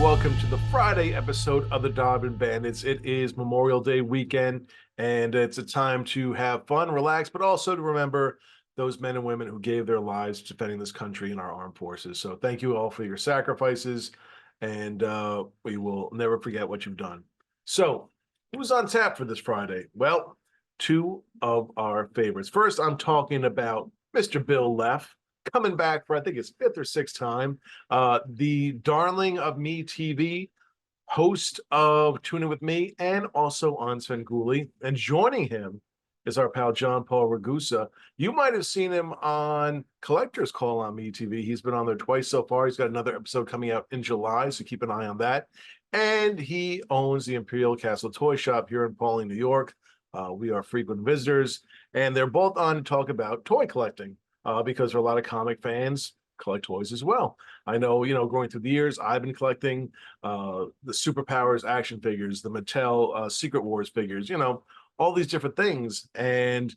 welcome to the Friday episode of the Dobbin Bandits. It is Memorial Day weekend, and it's a time to have fun, relax, but also to remember those men and women who gave their lives defending this country and our armed forces. So thank you all for your sacrifices, and we will never forget what you've done. So who's on tap for this Friday? Well, two of our favorites. First, I'm talking about Mr. Bill Leff, coming back for I think his fifth or sixth time. The darling of MeTV, host of Tune In With Me, and also on Svengoolie. And joining him is our pal Johnpaul Ragusa. You might have seen him on Collector's Call on MeTV. He's been on there twice so far. He's got another episode coming out in July, so keep an eye on that. And he owns the Imperial Castke Toy Shop here in Pawling, New York. We are frequent visitors, and they're both on to talk about toy collecting. Because for a lot of comic fans, collect toys as well. I know, growing through the years, I've been collecting the Superpowers action figures, the Mattel Secret Wars figures, all these different things. And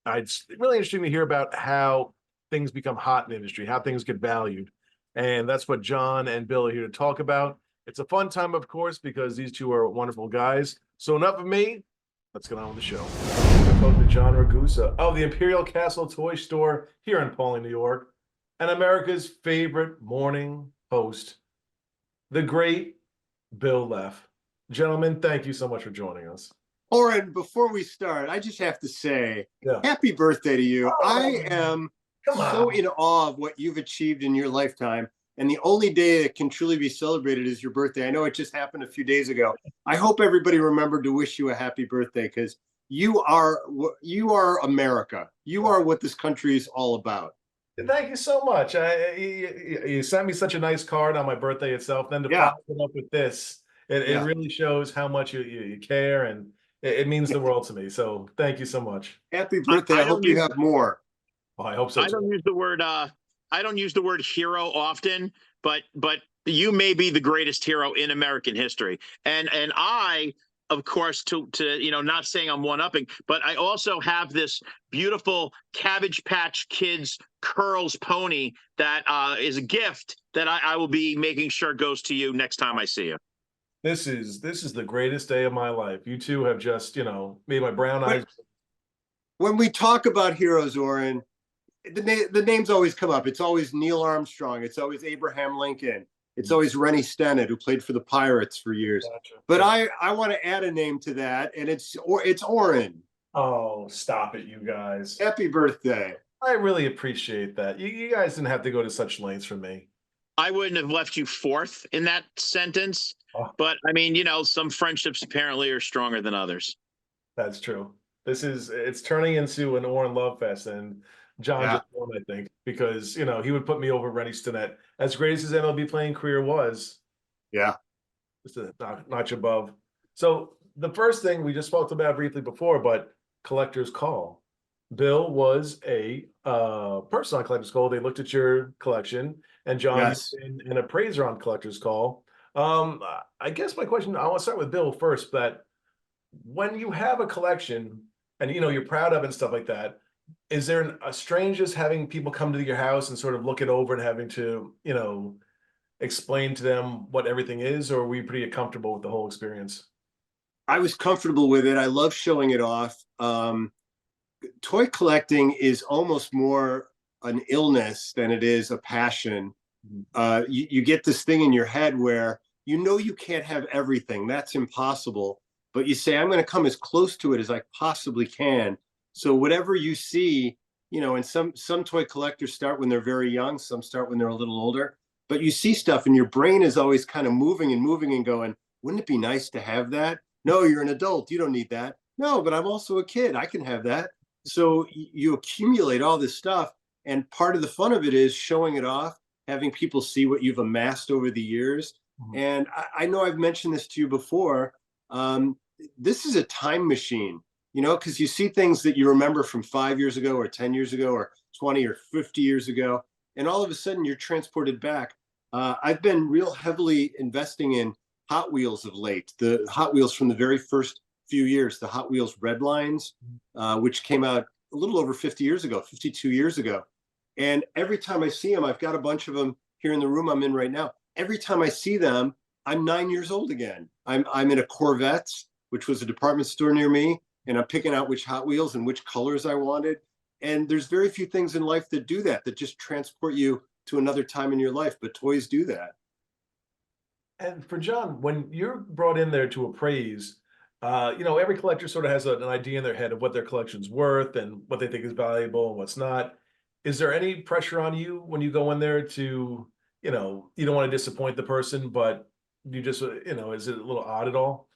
it's really interesting to hear about how things become hot in the industry, how things get valued. And that's what John and Bill are here to talk about. It's a fun time, of course, because these two are wonderful guys. So enough of me. Let's get on with the show. I spoke to John Ragusa of the Imperial Castke Toy Store here in Pawling, New York, and America's favorite morning host, the great Bill Leff. Gentlemen, thank you so much for joining us. Oren, before we start, I just have to say, happy birthday to you. Oh, I am so in awe of what you've achieved in your lifetime. And the only day that can truly be celebrated is your birthday. I know it just happened a few days ago. I hope everybody remembered to wish you a happy birthday, because you are America. You are what this country is all about. Thank you so much. You sent me such a nice card on my birthday itself. Then to follow it up with this, it really shows how much you care, and it means the world to me. So thank you so much. Happy birthday. I hope you have more. Well, I hope so. I don't use the word I don't use the word hero often, but you may be the greatest hero in American history. And I, of course, to not saying I'm one-upping, but I also have this beautiful Cabbage Patch Kids curls pony that is a gift that I will be making sure goes to you next time I see you. This is the greatest day of my life. You two have just, made my brown eyes. When we talk about heroes, Oren, the names always come up. It's always Neil Armstrong. It's always Abraham Lincoln. It's always Rennie Stennett, who played for the Pirates for years. Gotcha. But I want to add a name to that, and it's Oren. Oh, stop it, you guys. Happy birthday. I really appreciate that. You guys didn't have to go to such lengths for me. I wouldn't have left you fourth in that sentence. Oh. But, I mean, some friendships apparently are stronger than others. That's true. It's turning into an Oren love fest, and John just won, I think, because, he would put me over Rennie Stennett. As great as his MLB playing career was. Yeah. Just a notch above. So the first thing we just spoke about briefly before, but Collector's Call. Bill was a person on Collector's Call. They looked at your collection, and John has been an appraiser on Collector's Call. I guess my question, I want to start with Bill first, but when you have a collection and, you're proud of it and stuff like that, is there a strangeness having people come to your house and sort of look it over and having to, explain to them what everything is, or were you pretty comfortable with the whole experience? I was comfortable with it. I love showing it off. Toy collecting is almost more an illness than it is a passion. You get this thing in your head where you can't have everything. That's impossible. But you say, I'm going to come as close to it as I possibly can. So whatever you see, and some toy collectors start when they're very young, some start when they're a little older, but you see stuff and your brain is always kind of moving and going, wouldn't it be nice to have that? No, you're an adult. You don't need that. No, but I'm also a kid. I can have that. So you accumulate all this stuff. And part of the fun of it is showing it off, having people see what you've amassed over the years. Mm-hmm. And I know I've mentioned this to you before. This is a time machine. Because you see things that you remember from 5 years ago or 10 years ago or 20 or 50 years ago, and all of a sudden you're transported back. I've been real heavily investing in Hot Wheels of late, the Hot Wheels from the very first few years, the Hot Wheels Red Lines, which came out a little over 50 years ago, 52 years ago. And every time I see them, I've got a bunch of them here in the room I'm in right now. Every time I see them, I'm 9 years old again. I'm in a Corvette, which was a department store near me, and I'm picking out which Hot Wheels and which colors I wanted. And there's very few things in life that do that, that just transport you to another time in your life, but toys do that. And for John, when you're brought in there to appraise, every collector sort of has an idea in their head of what their collection's worth and what they think is valuable and what's not. Is there any pressure on you when you go in there to, you don't want to disappoint the person, but you just, is it a little odd at all?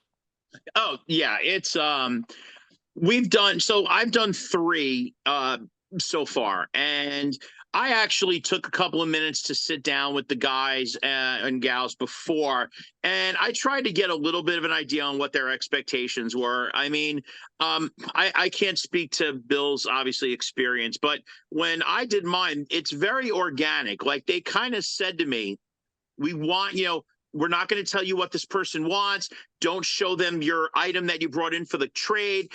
Oh yeah, it's I've done three so far, and I actually took a couple of minutes to sit down with the guys and gals before, and I tried to get a little bit of an idea on what their expectations were. I mean, I can't speak to Bill's obviously experience, but when I did mine, it's very organic. Like, they kind of said to me, we want, we're not going to tell you what this person wants. Don't show them your item that you brought in for the trade.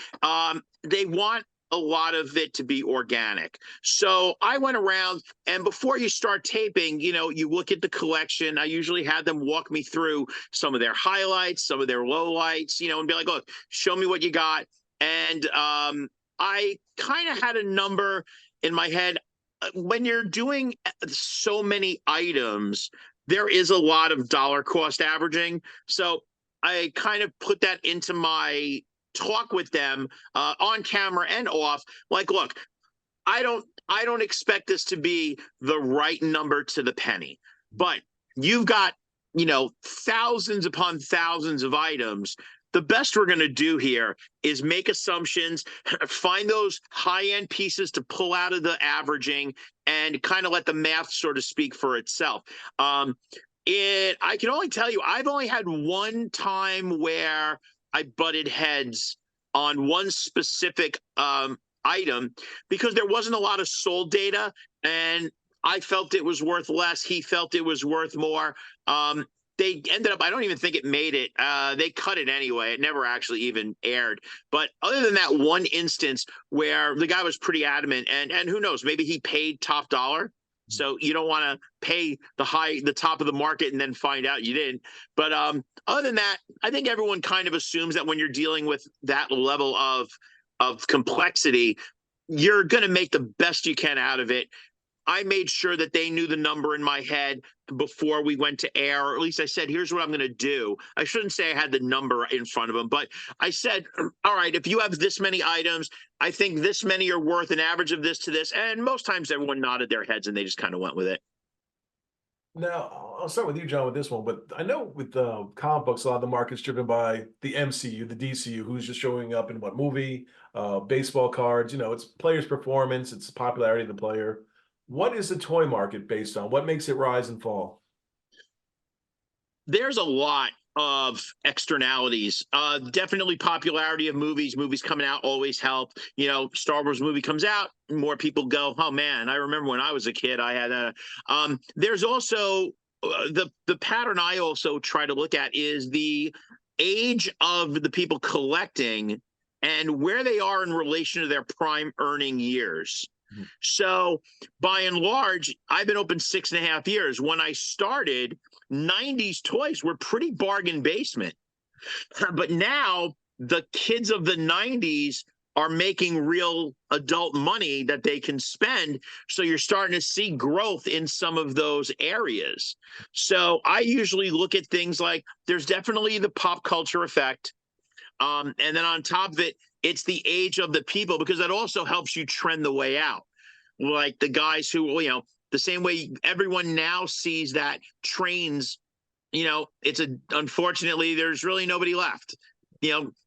They want a lot of it to be organic. So I went around, and before you start taping, you look at the collection. I usually had them walk me through some of their highlights, some of their lowlights, and be like, look, show me what you got. And I kind of had a number in my head. When you're doing so many items, there is a lot of dollar cost averaging. So I kind of put that into my talk with them on camera and off. Like, look, I don't expect this to be the right number to the penny, but you've got, thousands upon thousands of items. The best we're going to do here is make assumptions, find those high-end pieces to pull out of the averaging, and kind of let the math sort of speak for itself. I can only tell you, I've only had one time where I butted heads on one specific item because there wasn't a lot of sold data, and I felt it was worth less. He felt it was worth more. They ended up, I don't even think it made it. They cut it anyway. It never actually even aired. But other than that one instance where the guy was pretty adamant, and who knows, maybe he paid top dollar. So you don't want to pay the top of the market and then find out you didn't. But other than that, I think everyone kind of assumes that when you're dealing with that level of complexity, you're going to make the best you can out of it. I made sure that they knew the number in my head before we went to air, or at least I said, here's what I'm going to do. I shouldn't say I had the number in front of them, but I said, all right, if you have this many items, I think this many are worth an average of this to this. And most times everyone nodded their heads and they just kind of went with it. Now, I'll start with you, John, with this one, but I know with comic books, a lot of the market's driven by the MCU, the DCU, who's just showing up in what movie, baseball cards, it's player's performance, it's the popularity of the player. What is the toy market based on? What makes it rise and fall? There's a lot of externalities. Definitely popularity of movies. Movies coming out always help. Star Wars movie comes out, more people go, oh man, I remember when I was a kid, I had a. There's also the pattern I also try to look at is the age of the people collecting and where they are in relation to their prime earning years. So by and large, I've been open 6.5 years. When I started, 90s toys were pretty bargain basement. But now the kids of the 90s are making real adult money that they can spend. So you're starting to see growth in some of those areas. So I usually look at things like there's definitely the pop culture effect. And then on top of it, it's the age of the people, because that also helps you trend the way out. Like the guys who, the same way everyone now sees that trains, unfortunately, there's really nobody left.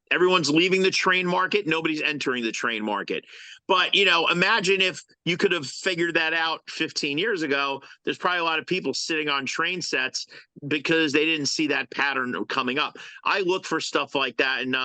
Everyone's leaving the train market. Nobody's entering the train market. But, imagine if you could have figured that out 15 years ago. There's probably a lot of people sitting on train sets because they didn't see that pattern coming up. I look for stuff like that. And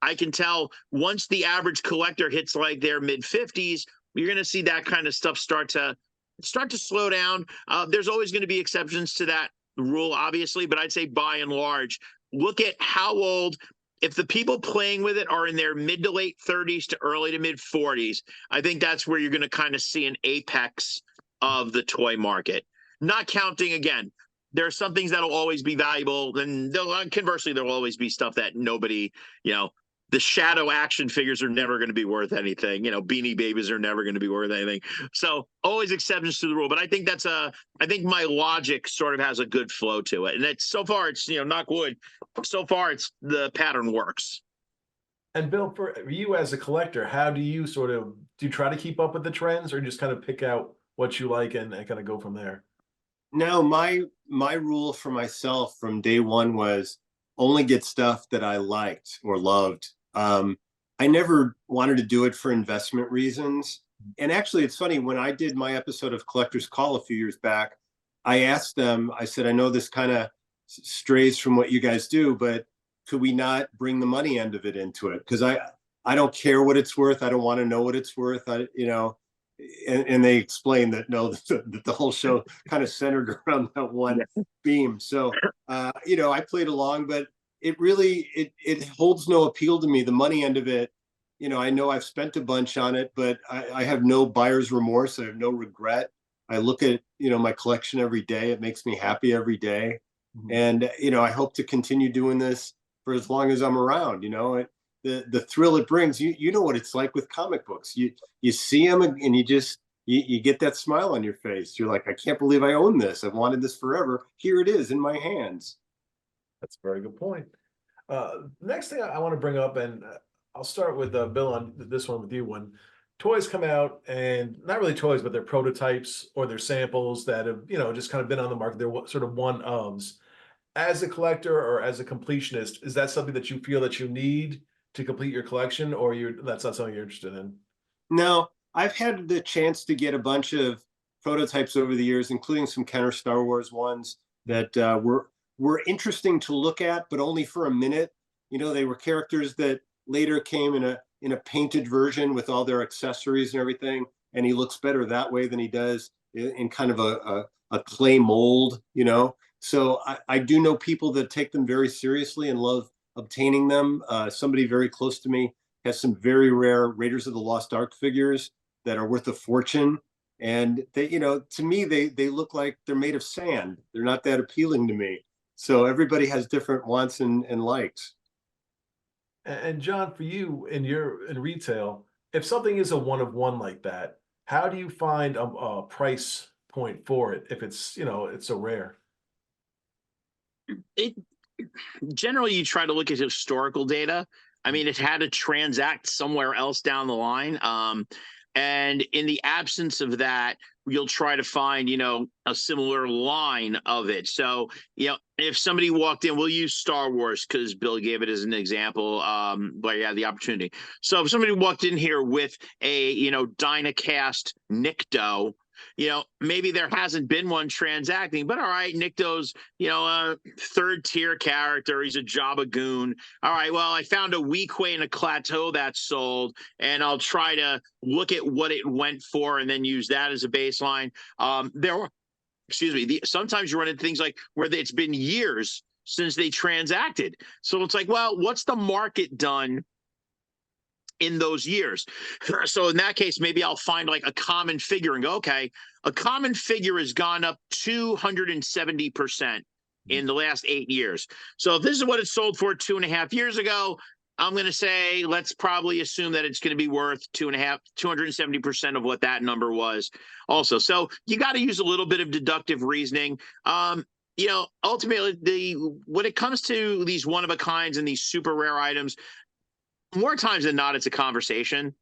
I can tell once the average collector hits like their mid-50s, you're going to see that kind of stuff start to slow down. There's always going to be exceptions to that rule, obviously, but I'd say by and large, look at how old. If the people playing with it are in their mid to late 30s to early to mid 40s, I think that's where you're going to kind of see an apex of the toy market. Not counting, again, there are some things that'll always be valuable, and conversely, there'll always be stuff that nobody, the shadow action figures are never going to be worth anything. Beanie Babies are never going to be worth anything. So always exceptions to the rule. But I think I think my logic sort of has a good flow to it. And it's so far, it's, knock wood, so far the pattern works. And Bill, for you as a collector, how do you do you try to keep up with the trends, or just kind of pick out what you like and kind of go from there? No, my rule for myself from day one was only get stuff that I liked or loved. I never wanted to do it for investment reasons. And actually, it's funny, when I did my episode of Collector's Call a few years back, I asked them, I said, I know this kind of strays from what you guys do, but could we not bring the money end of it into it? Because I don't care what it's worth. I don't want to know what it's worth. And they explained that no, that the whole show kind of centered around that one theme. So, I played along, but it really, it holds no appeal to me. The money end of it, I know I've spent a bunch on it, but I have no buyer's remorse. I have no regret. I look at, my collection every day. It makes me happy every day. Mm-hmm. And, I hope to continue doing this for as long as I'm around. The thrill it brings, you know what it's like with comic books. You see them and you get that smile on your face. You're like, I can't believe I own this. I've wanted this forever. Here it is in my hands. That's a very good point. Next thing I want to bring up, and I'll start with Bill on this one with you. When toys come out, and not really toys, but they're prototypes or they're samples that have, just kind of been on the market. They're sort of one-ofs. As a collector or as a completionist, is that something that you feel that you need to complete your collection, or that's not something you're interested in? No, I've had the chance to get a bunch of prototypes over the years, including some Kenner Star Wars ones that were interesting to look at, but only for a minute. They were characters that later came in a painted version with all their accessories and everything, and he looks better that way than he does in kind of a clay mold. So I do know people that take them very seriously and love obtaining them. Somebody very close to me has some very rare Raiders of the Lost Ark figures that are worth a fortune. And they, to me, they look like they're made of sand. They're not that appealing to me. So everybody has different wants and likes. And John, for you in retail, if something is a one of one like that, how do you find a price point for it if it's, it's so rare? Generally, you try to look at historical data. I mean, it had to transact somewhere else down the line. And in the absence of that, you'll try to find, a similar line of it. So, if somebody walked in, we'll use Star Wars because Bill gave it as an example, but yeah, the opportunity. So if somebody walked in here with a, Dynacast Nikto, maybe there hasn't been one transacting, but all right, Nikto's, a third tier character. He's a Jabba goon. All right, well, I found a weekday and a Klaatu that's sold, and I'll try to look at what it went for and then use that as a baseline. Sometimes you run into things like where it's been years since they transacted. So it's like, well, what's the market done in those years? So in that case, maybe I'll find like a common figure and go, okay, a common figure has gone up 270% in the last 8 years. So if this is what it sold for 2.5 years ago, I'm going to say, let's probably assume that it's going to be worth 270% of what that number was also. So you got to use a little bit of deductive reasoning. Ultimately, when it comes to these one-of-a-kinds and these super rare items, more times than not, it's a conversation.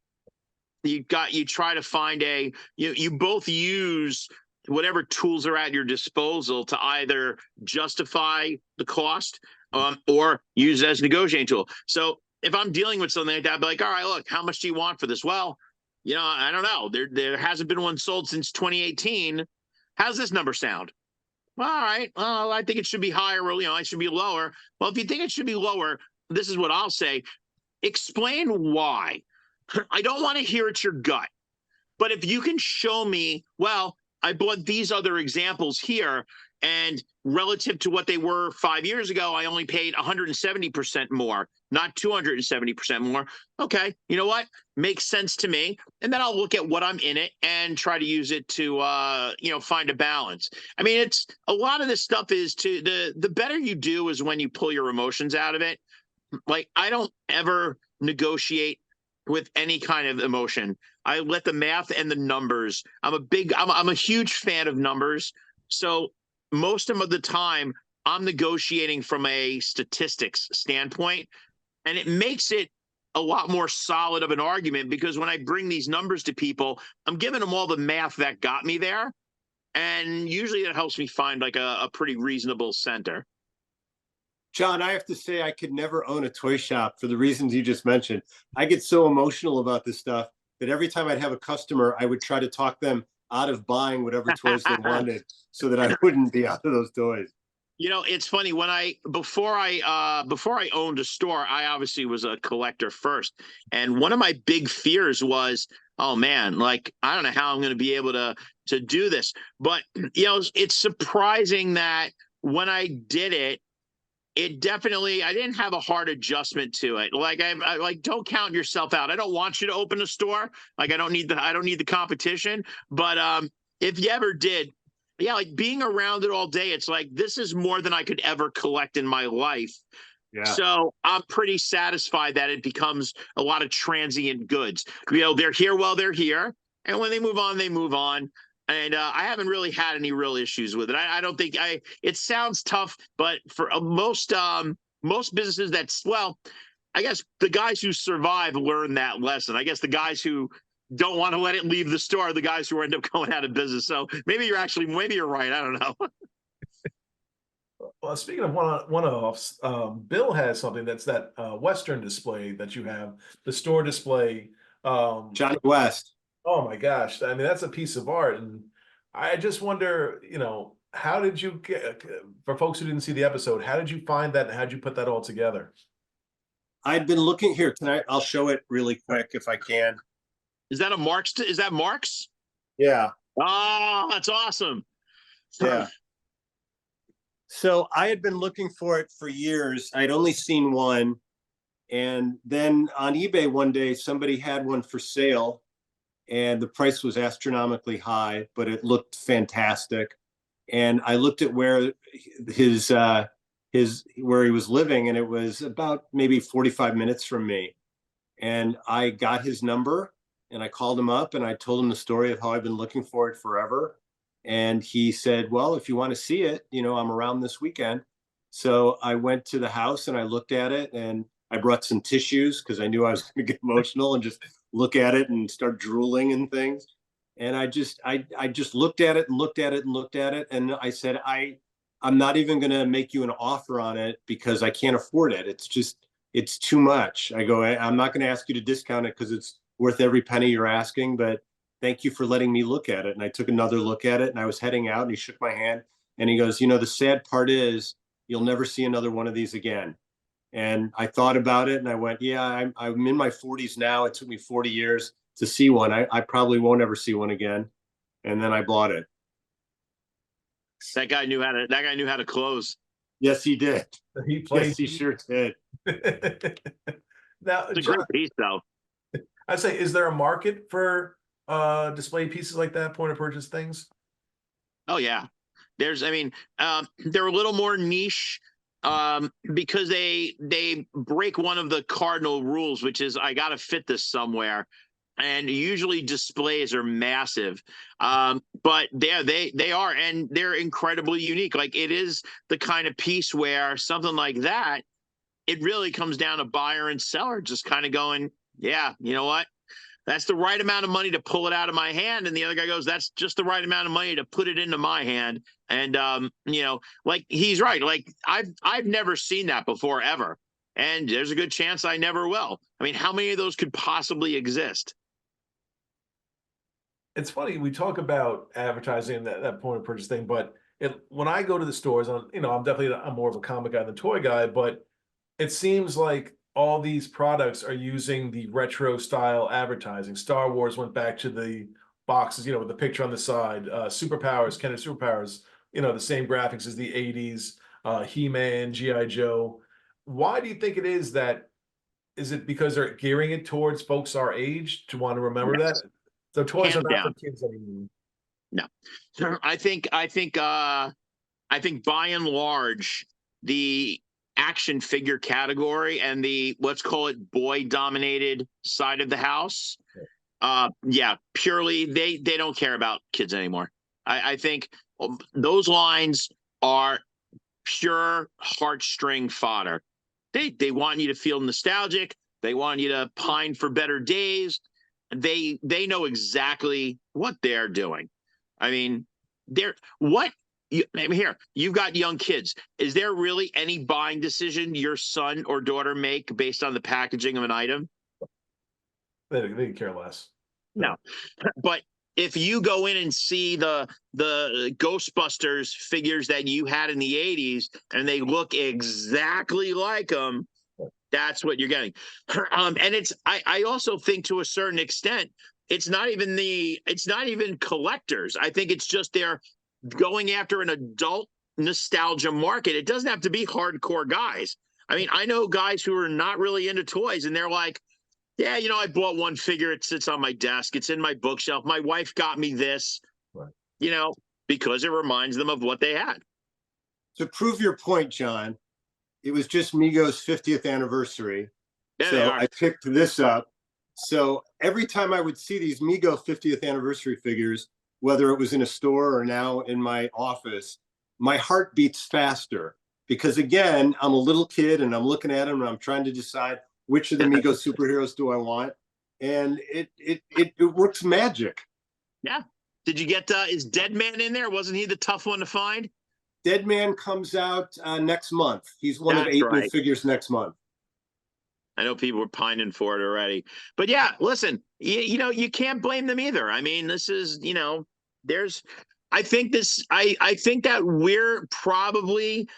You try to find you both use whatever tools are at your disposal to either justify the cost or use it as a negotiating tool. So if I'm dealing with something like that, I'd be like, all right, look, how much do you want for this? Well, I don't know. There hasn't been one sold since 2018. How's this number sound? Well, all right. Well, I think it should be higher. Or, it should be lower. Well, if you think it should be lower, this is what I'll say. Explain why. I don't want to hear it's your gut. But if you can show me, well, I bought these other examples here, and relative to what they were 5 years ago, I only paid 170% more, not 270% more. Okay, you know what? Makes sense to me. And then I'll look at what I'm in it and try to use it to, find a balance. I mean, it's a lot of this stuff is the better you do is when you pull your emotions out of it. Like, I don't ever negotiate with any kind of emotion. I let the math and the numbers. I'm a huge fan of numbers. So most of the time I'm negotiating from a statistics standpoint, and it makes it a lot more solid of an argument, because when I bring these numbers to people, I'm giving them all the math that got me there. And usually that helps me find like a pretty reasonable center. John, I have to say I could never own a toy shop for the reasons you just mentioned. I get so emotional about this stuff that every time I'd have a customer, I would try to talk them out of buying whatever toys they wanted so that I wouldn't be out of those toys. You know, it's funny, when before I owned a store, I obviously was a collector first. And one of my big fears was, oh man, like, I don't know how I'm going to be able to do this. But, it's surprising that when I did it, it definitely, I didn't have a hard adjustment to it. Like, I like, don't count yourself out. I don't want you to open a store. Like, I don't need the competition. But if you ever did, yeah, like, being around it all day, it's like, this is more than I could ever collect in my life. Yeah. So I'm pretty satisfied that it becomes a lot of transient goods. They're here while they're here, and when they move on, they move on. And I haven't really had any real issues with it. I don't think it sounds tough, but for most businesses, I guess the guys who survive learn that lesson. I guess the guys who don't want to let it leave the store are the guys who end up going out of business. So maybe you're right. I don't know. Well, speaking of one-offs, Bill has something that's that Western display that you have, the store display. Johnny West. Oh my gosh. I mean, that's a piece of art. And I just wonder, how did you get, for folks who didn't see the episode, how did you find that? And how did you put that all together? I'd been looking here tonight. I'll show it really quick if I can. Is that is that Mark's? Yeah. Oh, that's awesome. Yeah. So I had been looking for it for years. I'd only seen one. And then on eBay one day, somebody had one for sale. And the price was astronomically high, but it looked fantastic. And I looked at where where he was living, and it was about maybe 45 minutes from me. And I got his number, and I called him up, and I told him the story of how I've been looking for it forever. And he said, well, if you want to see it, I'm around this weekend. So I went to the house and I looked at it, and I brought some tissues because I knew I was going to get emotional and just look at it and start drooling and things. And I just looked at it and looked at it and looked at it. And I said, I'm not even going to make you an offer on it because I can't afford it. It's too much. I go, I'm not going to ask you to discount it because it's worth every penny you're asking, but thank you for letting me look at it. And I took another look at it, and I was heading out, and he shook my hand and he goes, the sad part is you'll never see another one of these again. And I thought about it, and I went, yeah, I'm in my 40s now. It took me 40 years to see one. I probably won't ever see one again. And then I bought it. That guy knew how to close. Yes, he did. Yes, he sure did. Now, it's a great piece, though. I say, is there a market for display pieces like that, point of purchase things? Oh yeah, they're a little more niche. Because they break one of the cardinal rules, which is I got to fit this somewhere, and usually displays are massive. But they are, and they're incredibly unique. Like, it is the kind of piece where something like that, it really comes down to buyer and seller just kind of going, yeah, you know what? That's the right amount of money to pull it out of my hand. And the other guy goes, that's just the right amount of money to put it into my hand. And, like, he's right. Like, I've never seen that before, ever. And there's a good chance I never will. I mean, how many of those could possibly exist? It's funny, we talk about advertising, that point of purchase thing, but when I go to the stores, I'm more of a comic guy than toy guy, but it seems like all these products are using the retro style advertising. Star Wars went back to the boxes, with the picture on the side. Superpowers, Kenner Superpowers, the same graphics as the 80s, He-Man, G.I. Joe. Why do you think it is that, is it because they're gearing it towards folks our age to want to remember that? Yes. So toys are Hands not for down. kids anymore. No. I think by and large, the action figure category and the, let's call it, boy dominated side of the house, yeah, purely they don't care about kids anymore. I think those lines are pure heartstring fodder. They want you to feel nostalgic. They want you to pine for better days. They know exactly what they're doing. I mean, here, you've got young kids. Is there really any buying decision your son or daughter make based on the packaging of an item? They care less. No. But if you go in and see the Ghostbusters figures that you had in the 80s and they look exactly like them, that's what you're getting. And I also think to a certain extent, it's not even collectors. I think it's just they're going after an adult nostalgia market. It doesn't have to be hardcore guys. I mean, I know guys who are not really into toys and they're like, yeah, I bought one figure. It sits on my desk. It's in my bookshelf. My wife got me this, right. Because it reminds them of what they had. To prove your point, John, it was just Mego's 50th anniversary. Yeah, so I picked this up. So every time I would see these Mego 50th anniversary figures, whether it was in a store or now in my office, my heart beats faster because, again, I'm a little kid and I'm looking at them and I'm trying to decide which of the Mego superheroes do I want, and it works magic. Yeah. Did you get is Dead Man in there? Wasn't he the tough one to find? Dead Man comes out next month. He's one of 8 new figures next month. I know people were pining for it already, but yeah, listen, you can't blame them either. I mean, this is, I think that we're probably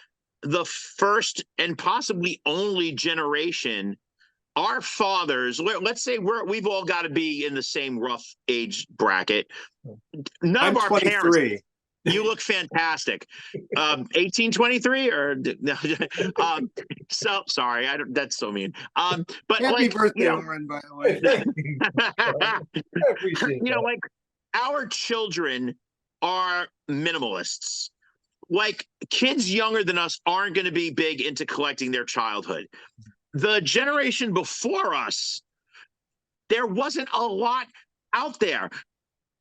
the first and possibly only generation. Our fathers, let's say we've all got to be in the same rough age bracket. None I'm of our 23. parents. You look fantastic. 1823 or so sorry. That's so mean. But happy birthday, Lauren, by the way. I appreciate that. Like our children are minimalists. Like kids younger than us aren't going to be big into collecting their childhood. The generation before us, there wasn't a lot out there.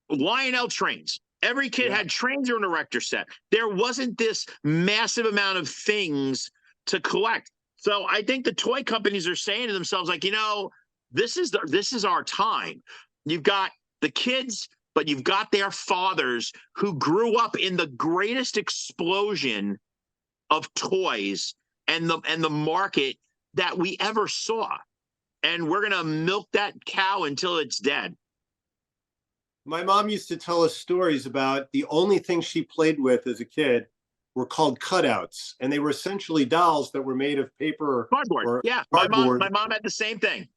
Lionel trains. Every kid had trains or an erector set. There wasn't this massive amount of things to collect. So I think the toy companies are saying to themselves, like, this is our time. You've got the kids, but you've got their fathers who grew up in the greatest explosion of toys and the market that we ever saw. And we're going to milk that cow until it's dead. My mom used to tell us stories about the only thing she played with as a kid were called cutouts. And they were essentially dolls that were made of paper. Cardboard. Or yeah. cardboard. My mom had the same thing.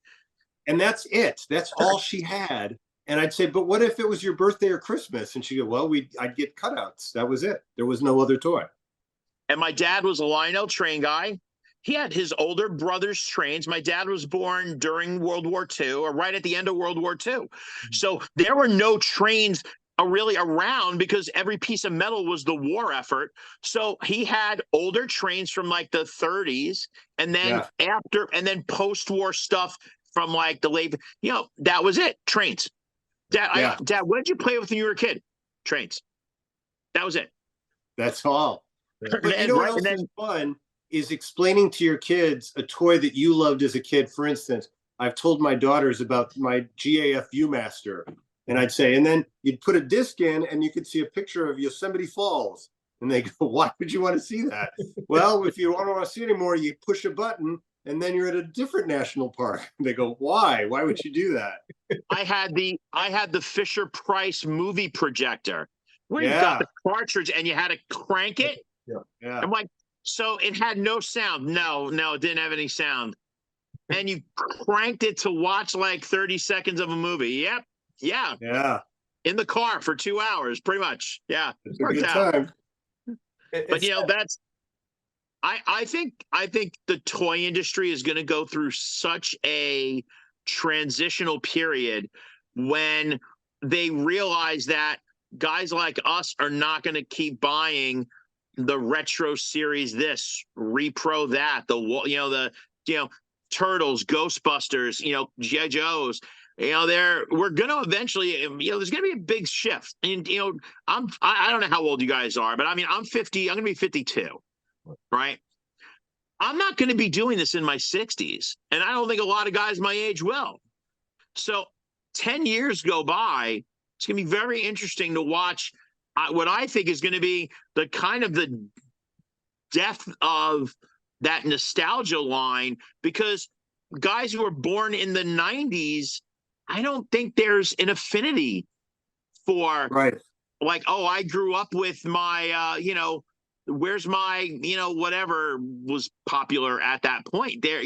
And that's it. That's all she had. And I'd say, but what if it was your birthday or Christmas? And she'd go, well, I'd get cutouts. That was it. There was no other toy. And my dad was a Lionel train guy. He had his older brother's trains. My dad was born during World War II or right at the end of World War II. So there were no trains really around because every piece of metal was the war effort. So he had older trains from like the 30s and then and then post-war stuff from like the late, that was it. Trains. Dad, what did you play with when you were a kid? Trains. That was it. That's all. But what else is fun is explaining to your kids a toy that you loved as a kid. For instance, I've told my daughters about my GAF Viewmaster, and I'd say, and then you'd put a disc in and you could see a picture of Yosemite Falls. And they go, why would you want to see that? Well, if you don't want to see it anymore, you push a button and then you're at a different national park. They go, why? Why would you do that? I had the Fisher Price movie projector where you got the cartridge and you had to crank it. Yeah. I'm like, so it had no sound. No, it didn't have any sound. And you cranked it to watch like 30 seconds of a movie. Yep. Yeah. Yeah. in the car for 2 hours, pretty much. Yeah, It's a worked good out. time. But that's I think the toy industry is going to go through such a transitional period when they realize that guys like us are not going to keep buying the retro series, this repro, that, the Turtles, Ghostbusters, G.I. Joes. We're going to eventually, there's going to be a big shift. And, I don't know how old you guys are, but I mean, I'm 50, I'm going to be 52, right? I'm not going to be doing this in my 60s. And I don't think a lot of guys my age will. So 10 years go by. It's going to be very interesting to watch what I think is going to be the kind of the death of that nostalgia line, because guys who were born in the 90s, I don't think there's an affinity for like, oh, I grew up with my, where's my, whatever was popular at that point there,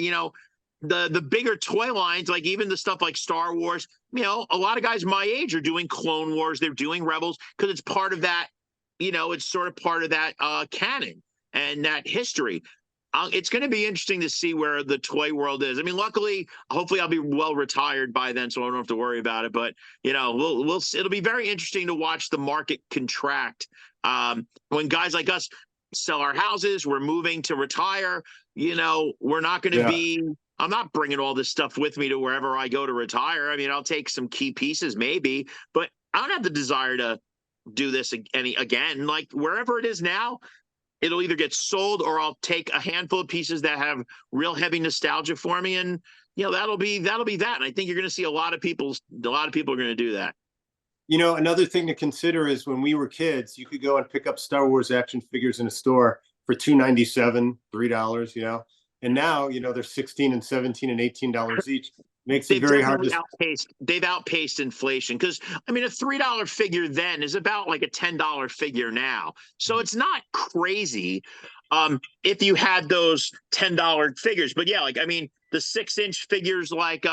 the bigger toy lines, like even the stuff like Star Wars, a lot of guys my age are doing Clone Wars, they're doing Rebels, because it's part of that, it's sort of part of that canon and that history. It's going to be interesting to see where the toy world is. I mean, luckily, hopefully I'll be well retired by then, so I don't have to worry about it. But, it'll be very interesting to watch the market contract. When guys like us sell our houses, we're moving to retire, we're not going to be, I'm not bringing all this stuff with me to wherever I go to retire. I mean, I'll take some key pieces maybe, but I don't have the desire to do this again. Like wherever it is now, it'll either get sold or I'll take a handful of pieces that have real heavy nostalgia for me. And, that'll be that. And I think you're going to see a lot of people are going to do that. Another thing to consider is when we were kids, you could go and pick up Star Wars action figures in a store for $2.97, $3, and now, they're $16 and $17 and $18 each. Makes it very hard to they've outpaced inflation, because I mean a $3 figure then is about like a $10 figure now. So it's not crazy if you had those $10 figures. But yeah, like I mean the 6-inch figures like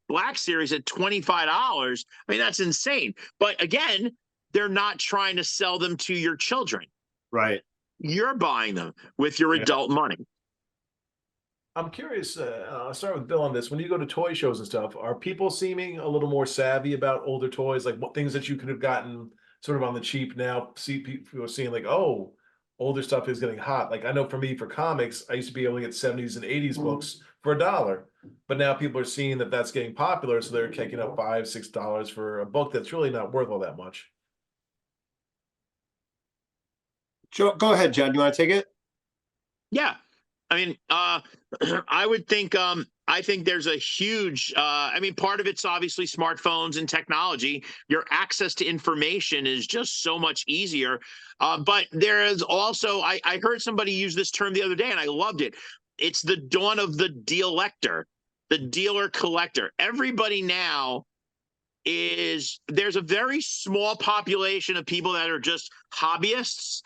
Black Series at $25. I mean, that's insane. But again, they're not trying to sell them to your children. Right. You're buying them with your adult money. I'm curious, I'll start with Bill on this. When you go to toy shows and stuff, are people seeming a little more savvy about older toys? Like what things that you could have gotten sort of on the cheap now, people are seeing like, oh, older stuff is getting hot. Like I know for me, for comics, I used to be able to get 70s and 80s books for $1. But now people are seeing that that's getting popular. So they're kicking up $5, $6 for a book that's really not worth all that much. Go ahead, John. You want to take it? Yeah. I mean, I would think, I think there's a huge, I mean, part of it's obviously smartphones and technology. Your access to information is just so much easier. But there is also, I heard somebody use this term the other day and I loved it. It's the dawn of the dealector, the dealer collector. Everybody now there's a very small population of people that are just hobbyists.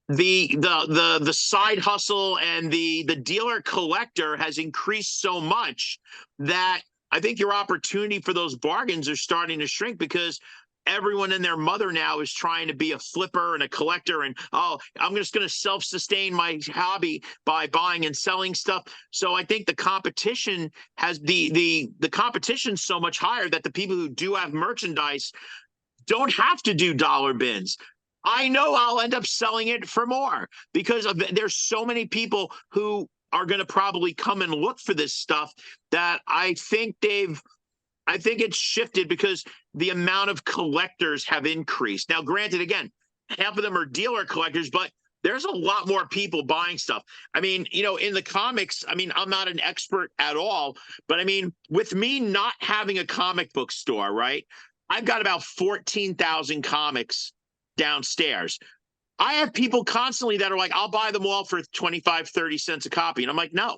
The side hustle and the dealer collector has increased so much that I think your opportunity for those bargains are starting to shrink, because everyone and their mother now is trying to be a flipper and a collector, and I'm just going to self-sustain my hobby by buying and selling stuff. So I think the competition has the competition's so much higher that the people who do have merchandise don't have to do dollar bins. I know I'll end up selling it for more because there's so many people who are going to probably come and look for this stuff that I think it's shifted because the amount of collectors have increased. Now, granted, again, half of them are dealer collectors, but there's a lot more people buying stuff. I mean, in the comics, I mean, I'm not an expert at all, but I mean, with me not having a comic book store, right? I've got about 14,000 comics downstairs. I have people constantly that are like, I'll buy them all for 25, 30 cents a copy. And I'm like, no,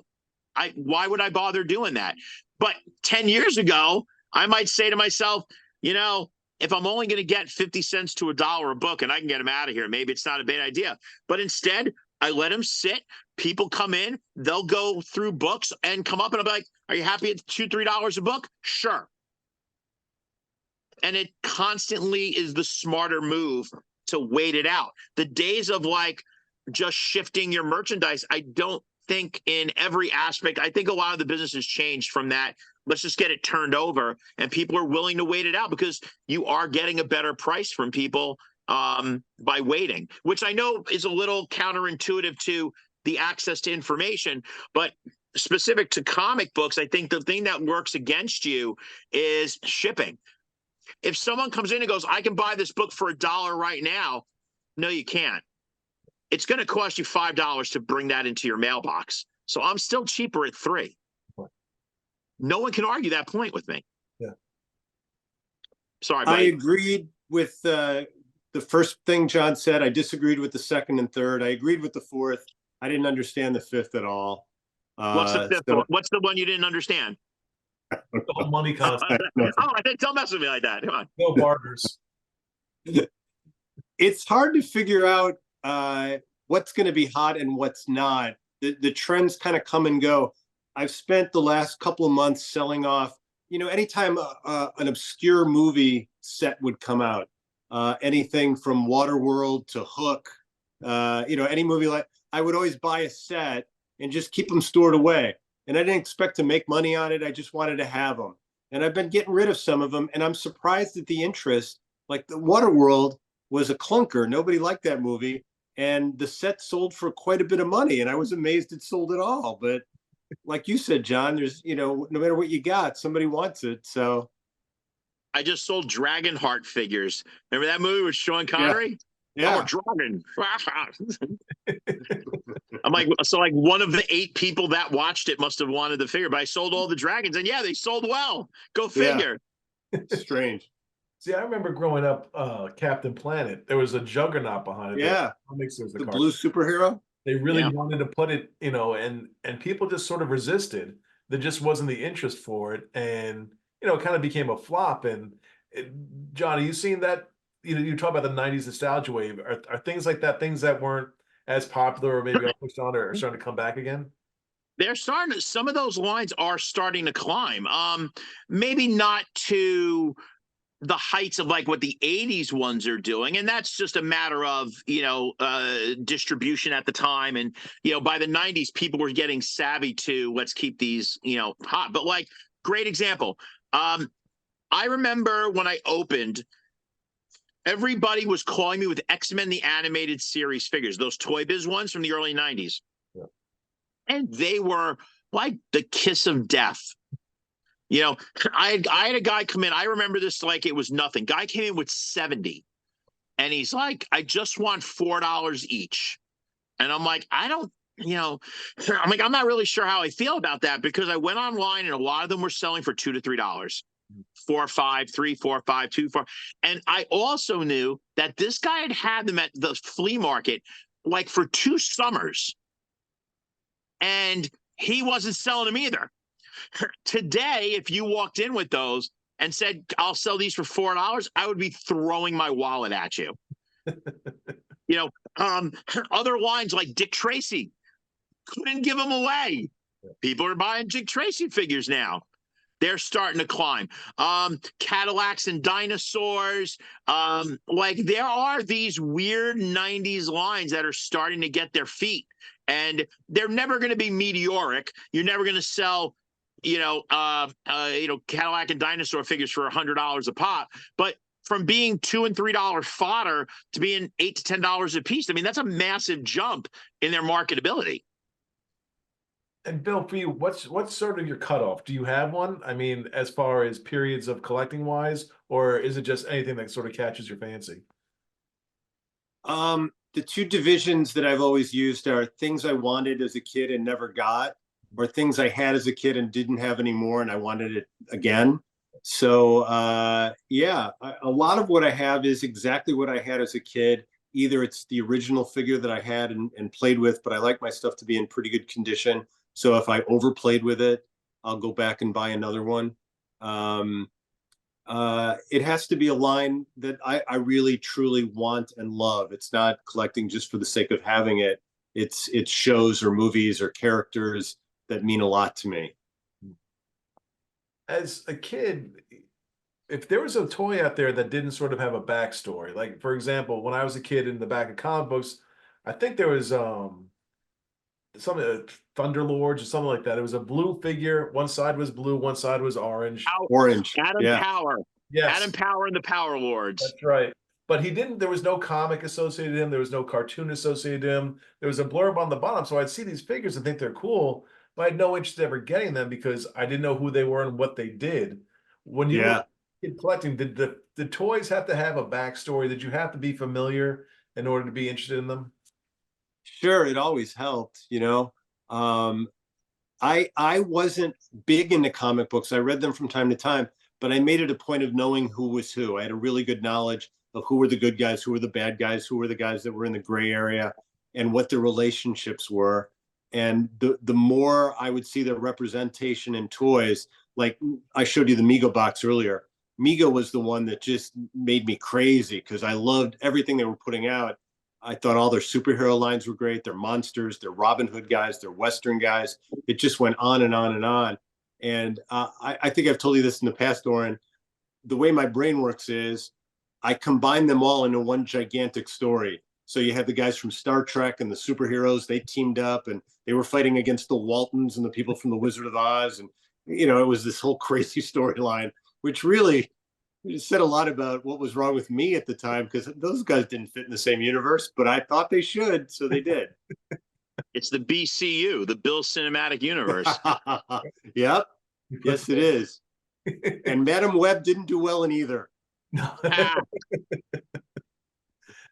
why would I bother doing that? But 10 years ago, I might say to myself, if I'm only going to get 50 cents to $1 a book and I can get them out of here, maybe it's not a bad idea. But instead, I let them sit. People come in, they'll go through books and come up and I'll be like, are you happy at $2, $3 a book? Sure. and it constantly is the smarter move to wait it out. The days of like just shifting your merchandise, I don't think in every aspect. I think a lot of the business has changed from that. Let's just get it turned over, and people are willing to wait it out because you are getting a better price from people by waiting, which I know is a little counterintuitive to the access to information, but specific to comic books, I think the thing that works against you is shipping. If someone comes in and goes, I can buy this book for $1 right now, no, you can't. It's going to cost you $5 to bring that into your mailbox. So I'm still cheaper at $3. No one can argue that point with me. Yeah. Sorry, I buddy. agreed with the first thing John said. I disagreed with the second and third. I agreed with the fourth. I didn't understand the fifth at all. What's the fifth one? What's the one you didn't understand? The whole money concept. Don't mess with me like that. Come on. No barters. It's hard to figure out what's going to be hot and what's not. The trends kind of come and go. I've spent the last couple of months selling off, anytime an obscure movie set would come out, anything from Waterworld to Hook, any movie, like I would always buy a set and just keep them stored away. And I didn't expect to make money on it. I just wanted to have them. And I've been getting rid of some of them. And I'm surprised at the interest. Like the Waterworld was a clunker. Nobody liked that movie. And the set sold for quite a bit of money. And I was amazed it sold at all. But like you said, John, there's, no matter what you got, somebody wants it. So I just sold Dragonheart figures. Remember that movie with Sean Connery? Yeah. Oh, Dragon. I'm like, so like one of the 8 people that watched it must have wanted the figure, but I sold all the dragons, and yeah, they sold well. Go figure. Yeah. Strange. See, I remember growing up, Captain Planet. There was a juggernaut behind it. Yeah. The blue superhero. They really wanted to put it, and people just sort of resisted. There just wasn't the interest for it, and it kind of became a flop. And John, are you seeing that? You talk about the '90s nostalgia wave. Are things like that things that weren't as popular or maybe got pushed on or are starting to come back again? They're starting to, some of those lines are starting to climb. Maybe not to the heights of like what the 80s ones are doing, and that's just a matter of distribution at the time. And by the 90s people were getting savvy to let's keep these hot. But like, great example, I remember when I opened, everybody was calling me with X-Men the Animated Series figures, those Toy Biz ones from the early 90s. Yeah. And they were like the kiss of death. I had a guy come in. I remember this like it was nothing. Guy came in with 70. And he's like, I just want $4 each. And I'm like, I'm not really sure how I feel about that, because I went online and a lot of them were selling for $2 to $3. 4, 5, 3, 4, 5, 2, 4. And I also knew that this guy had them at the flea market like for 2 summers. And he wasn't selling them either. Today, if you walked in with those and said, I'll sell these for $4, I would be throwing my wallet at you. Other lines like Dick Tracy, couldn't give them away. People are buying Dick Tracy figures now. They're starting to climb. Cadillacs and dinosaurs. Like there are these weird 90s lines that are starting to get their feet, and they're never going to be meteoric. You're never going to sell, Cadillac and dinosaur figures for $100 a pop. But from being $2 and $3 fodder to being $8 to $10 a piece, I mean, that's a massive jump in their marketability. And Bill, for you, what's sort of your cutoff? Do you have one? I mean, as far as periods of collecting wise, or is it just anything that sort of catches your fancy? The 2 divisions that I've always used are things I wanted as a kid and never got, or things I had as a kid and didn't have anymore and I wanted it again. So a lot of what I have is exactly what I had as a kid. Either it's the original figure that I had and played with, but I like my stuff to be in pretty good condition. So if I overplayed with it, I'll go back and buy another one. It has to be a line that I really, truly want and love. It's not collecting just for the sake of having it. It's shows or movies or characters that mean a lot to me. As a kid, if there was a toy out there that didn't sort of have a backstory, like for example, when I was a kid in the back of comic books, I think there was some Thunderlords or something like that. It was a blue figure. One side was blue, one side was orange. Orange. Adam Yeah. Power. Adam Yes, Power and the Power Lords. that's right. But he didn't, there was no comic associated with him, there was no cartoon associated with him. There was a blurb on the bottom. So I'd see these figures and think they're cool, but I had no interest in ever getting them because I didn't know who they were and what they did. When you were Yeah. collecting, did the toys have to have a backstory? Did you have to be familiar in order to be interested in them? Sure, it always helped, you know. I wasn't big into comic books. I read them from time to time, but I made it a point of knowing who was who. I had a really good knowledge of who were the good guys, who were the bad guys, who were the guys that were in the gray area, and what their relationships were. And the more I would see their representation in toys, like I showed you the Mego box earlier. Mego was the one that just made me crazy because I loved everything they were putting out. I thought all their superhero lines were great. Their monsters, their Robin Hood guys, their Western guys. It just went on and on and on. And I think I've told you this in the past, Oren. The way my brain works is I combine them all into one gigantic story. So you had the guys from Star Trek and the superheroes. They teamed up and they were fighting against the Waltons and the people from the Wizard of Oz. And, you know, it was this whole crazy storyline, which really said a lot about what was wrong with me at the time because those guys didn't fit in the same universe, but I thought they should, so they did. It's the BCU, the Bill Cinematic Universe. Yep. Yes, it is. And Madam Web didn't do well in either.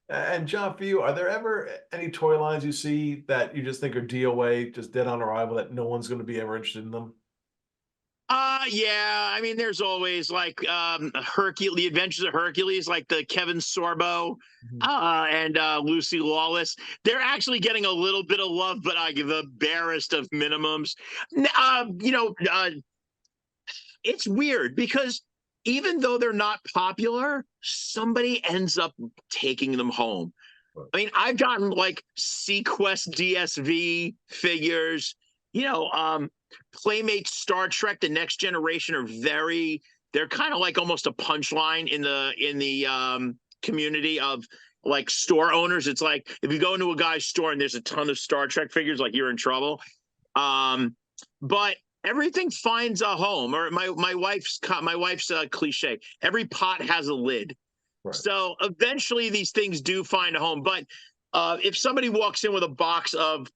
And John, for you, are there ever any toy lines you see that you just think are DOA, just dead on arrival, that no one's going to be ever interested in them? Yeah, I mean, there's always like Hercules, The Adventures of Hercules, like the Kevin Sorbo and Lucy Lawless. They're actually getting a little bit of love, but I give the barest of minimums. It's weird because even though they're not popular, somebody ends up taking them home. I mean, I've gotten like Sequest DSV figures, Playmate Star Trek, The Next Generation are they're kind of like almost a punchline in the community of like store owners. It's like if you go into a guy's store and there's a ton of Star Trek figures, like you're in trouble. But everything finds a home, or my wife's cliche. Every pot has a lid. Right. So eventually these things do find a home. But if somebody walks in with a box of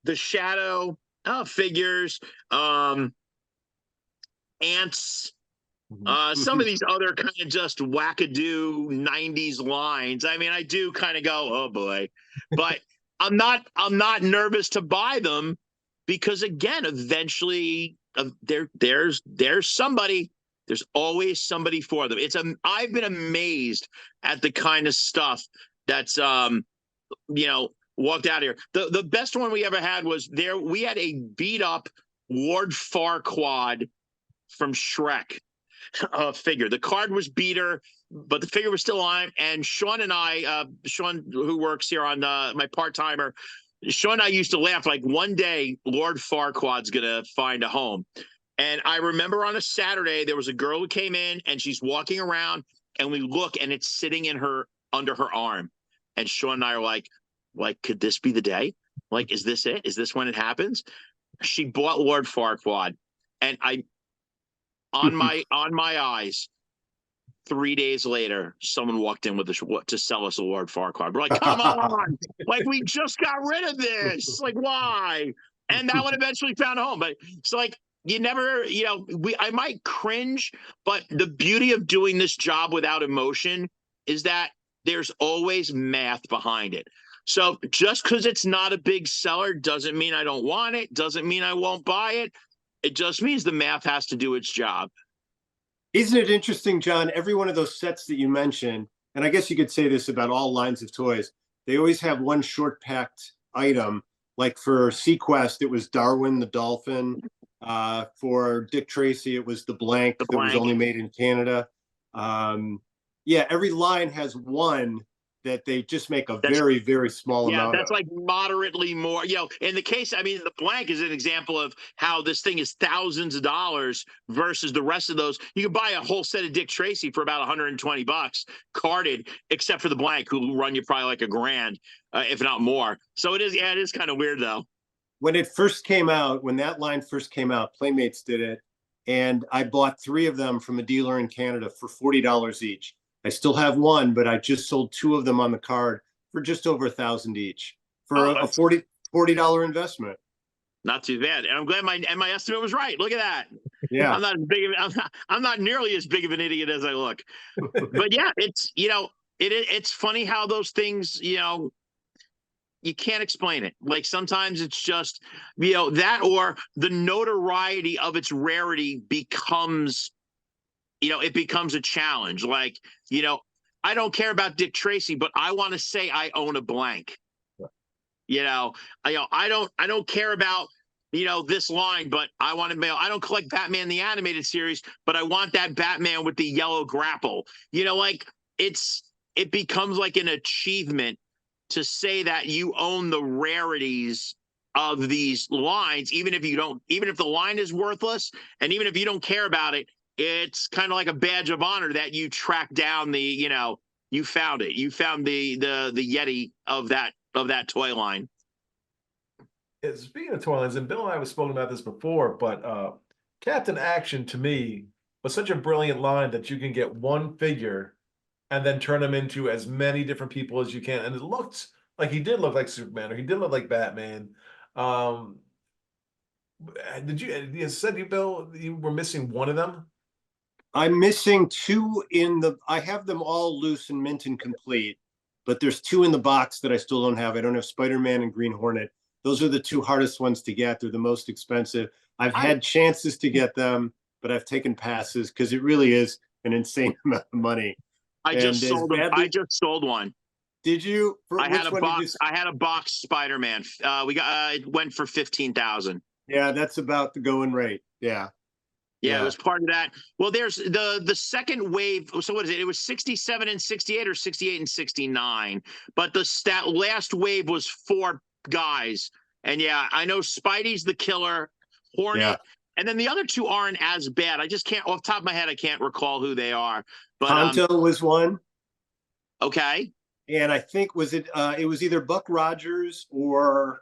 the Shadow figures, ants, some of these other kind of just wackadoo 90s lines, I mean, I do kind of go, oh boy. But I'm not nervous to buy them because, again, eventually there's somebody. There's always somebody for them. I've been amazed at the kind of stuff that's walked out of here. The best one we ever had was we had a beat up Lord Farquaad from Shrek figure. The card was beater, but the figure was still on. And Sean and I, Sean, who works here on my part-timer, Sean and I used to laugh like one day Lord Farquaad's gonna find a home. And I remember on a Saturday, there was a girl who came in and she's walking around and we look and it's sitting under her arm. And Sean and I are like, could this be the day? Like, is this it? Is this when it happens? She bought Lord Farquaad. And on my eyes, 3 days later, someone walked in to sell us a Lord Farquaad. We're like, come on. Like, we just got rid of this. Like, why? And that one eventually found a home. But it's like, you never, I might cringe, but the beauty of doing this job without emotion is that there's always math behind it. So just because it's not a big seller doesn't mean I don't want it, doesn't mean I won't buy it. It just means the math has to do its job. Isn't it interesting, John? Every one of those sets that you mentioned, and I guess you could say this about all lines of toys, they always have one short packed item. Like for Sequest, it was Darwin the dolphin. For Dick Tracy, it was the blank that was only made in Canada. Yeah, every line has one that they just make a That's very, very small Yeah, amount that's of. like moderately more. In the case, I mean, the blank is an example of how this thing is thousands of dollars versus the rest of those. You can buy a whole set of Dick Tracy for about 120 bucks carded, except for the blank, who will run you probably like $1,000, if not more. So it is kind of weird though. When it first came out, when that line first came out, Playmates did it, and I bought 3 of them from a dealer in Canada for $40 each. I still have one, but I just sold 2 of them on the card for just over 1,000 each for a $40 investment. Not too bad, and I'm glad my estimate was right. Look at that. Yeah, I'm not as big of I'm not nearly as big of an idiot as I look. But yeah, it's funny how those things, you can't explain it. Like sometimes it's just, that, or the notoriety of its rarity becomes, it becomes a challenge. Like, I don't care about Dick Tracy, but I want to say I own a blank. I don't care about, this line, but I want to, I don't collect Batman the animated series, but I want that Batman with the yellow grapple. Like it becomes like an achievement to say that you own the rarities of these lines, even if the line is worthless, and even if you don't care about it, it's kind of like a badge of honor that you track down you found it. You found the Yeti of that toy line. Speaking of toy lines, and Bill and I have spoken about this before, but Captain Action to me was such a brilliant line that you can get one figure and then turn them into as many different people as you can. And it looked like he did look like Superman, or he did look like Batman. You said, Bill, you were missing one of them? I'm missing 2 I have them all loose and mint and complete, but there's 2 in the box that I still don't have. I don't have Spider-Man and Green Hornet. Those are the 2 hardest ones to get. They're the most expensive. I've had chances to get them, but I've taken passes because it really is an insane amount of money. I just sold one. Did you? I had a box Spider-Man. It went for 15,000. Yeah, that's about the going rate. Yeah. Yeah, it was part of that. Well, there's the second wave. So what is it? It was 67 and 68, or 68 and 69. But the last wave was 4 guys. And yeah, I know Spidey's the killer, Hornet, and then the other 2 aren't as bad. I just can't, off the top of my head, I can't recall who they are. But Tonto was one. Okay. And I think it was either Buck Rogers or,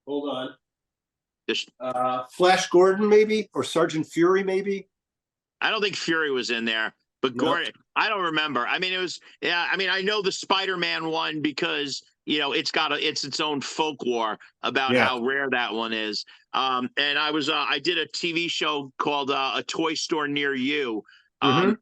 hold on, Flash Gordon maybe, or Sergeant Fury maybe. I don't think Fury was in there, but Gordon, I don't remember. I mean, I know the Spider-Man one because it's its own folklore about how rare that one is. And I did a TV show called A Toy Store Near You. And